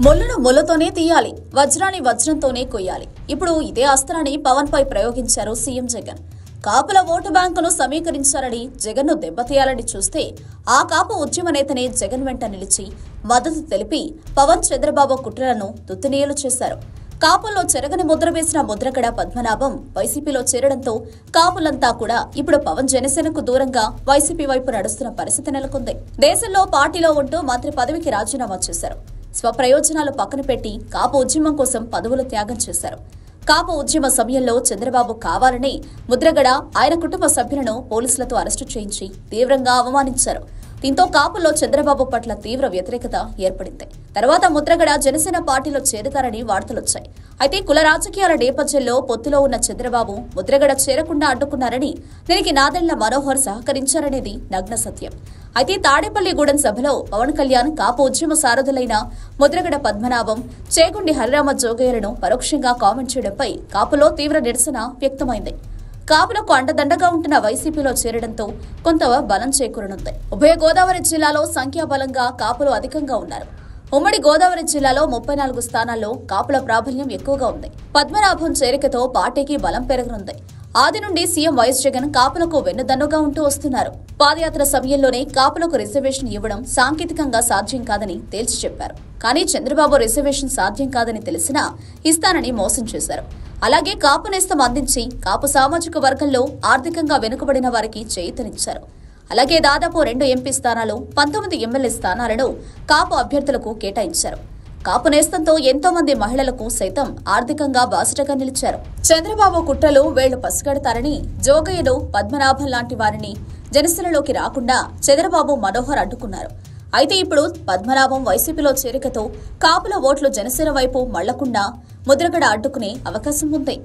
మొల్లును మొల్లతోనే తీయాలి, వజ్రాన్ని వజ్రంతోనే కొయ్యాలి. ఇప్పుడు ఇదే అస్త్రాన్ని పవన్ పై ప్రయోగించారు సీఎం జగన్. కాపుల ఓటు బ్యాంకును సమీకరించాలని, జగన్ను దెబ్బతీయాలని చూస్తే ఆ కాపు ఉద్యమ నేతనే జగన్ వెంట నిలిచి మద్దతు తెలిపి పవన్ చంద్రబాబు కుట్రలను తుత్తునీయలు చేశారు. కాపుల్లో చెరగని ముద్ర వేసిన ముద్రగడ పద్మనాభం వైసీపీలో చేరడంతో కాపులంతా కూడా ఇప్పుడు పవన్ జనసేనకు దూరంగా వైసీపీ వైపు నడుస్తున్న పరిస్థితి నెలకొంది. దేశంలో పార్టీలో ఉంటూ మంత్రి పదవికి రాజీనామా చేశారు. స్వప్రయోజనాలు పక్కన పెట్టి కాపు ఉద్యమం కోసం పదవులు త్యాగం చేశారు. కాపు ఉద్యమ సమయంలో చంద్రబాబు కావాలని ముద్రగడ ఆయన కుటుంబ సభ్యులను పోలీసులతో అరెస్టు చేయించి తీవ్రంగా అవమానించారు. దీంతో కాపుల్లో చంద్రబాబు పట్ల తీవ్ర వ్యతిరేకత ఏర్పడింది. తర్వాత ముద్రగడ జనసేన పార్టీలో చేరతారని వార్తలొచ్చాయి. అయితే కుల రాజకీయాల నేపథ్యంలో పొత్తులో ఉన్న చంద్రబాబు ముద్రగడ చేరకుండా అడ్డుకున్నారని, దీనికి నాదెండ్ల మనోహర్ సహకరించారనేది నగ్న సత్యం. అయితే తాడేపల్లిగూడెం సభలో పవన్ కళ్యాణ్ కాపు ఉద్యమ సారథులైన ముద్రగడ పద్మనాభం, చేగుండి హరిరామ జోగయ్యలను పరోక్షంగా కామెంట్ చేయడంపై కాపులో తీవ్ర నిరసన వ్యక్తమైంది. కాపులకు అండదండగా ఉంటున్న వైసీపీలో చేరడంతో కొంత బలం చేకూరనుంది. ఉభయ గోదావరి జిల్లాలో సంఖ్యాబలంగా కాపులు అధికంగా ఉన్నారు. ఉమ్మడి గోదావరి జిల్లాలో 34 స్థానాల్లో కాపుల ప్రాబల్యం ఎక్కువగా ఉంది. పద్మనాభం చేరికతో పార్టీకి బలం పెరగనుంది. ఆది నుండి సీఎం వైఎస్ జగన్ కాపులకు వెన్నుదన్నుగా ఉంటూ వస్తున్నారు. పాదయాత్ర సమయంలోనే కాపులకు రిజర్వేషన్ ఇవ్వడం సాంకేతికంగా సాధ్యం కాదని తేల్చి చెప్పారు. కానీ చంద్రబాబు రిజర్వేషన్ సాధ్యం కాదని తెలిసినా ఇస్తానని మోసం చేశారు. అలాగే కాపు నేస్తం అందించి కాపు సామాజిక వర్గంలో ఆర్థికంగా వెనుకబడిన వారికి చేయూతనిచ్చారు. అలాగే దాదాపు 2 ఎంపీ స్థానాలు, 19 ఎమ్మెల్యే స్థానాలను కాపు అభ్యర్థులకు కేటాయించారు. కాపు నేస్తంతో ఎంతో మంది మహిళలకు సైతం ఆర్థికంగా బాసటగా నిలిచారు. చంద్రబాబు కుట్రలు వేళ్లు పసిగడతారని జోగయ్యను, పద్మనాభం లాంటి వారిని జనసేనలోకి రాకుండా చంద్రబాబు మనోహర్ అడ్డుకున్నారు. అయితే ఇప్పుడు పద్మనాభం వైసీపీలో చేరికతో కాపుల ఓట్లు జనసేన వైపు మళ్లకుండా ముద్రగడ అడ్డుకునే అవకాశం ఉంది.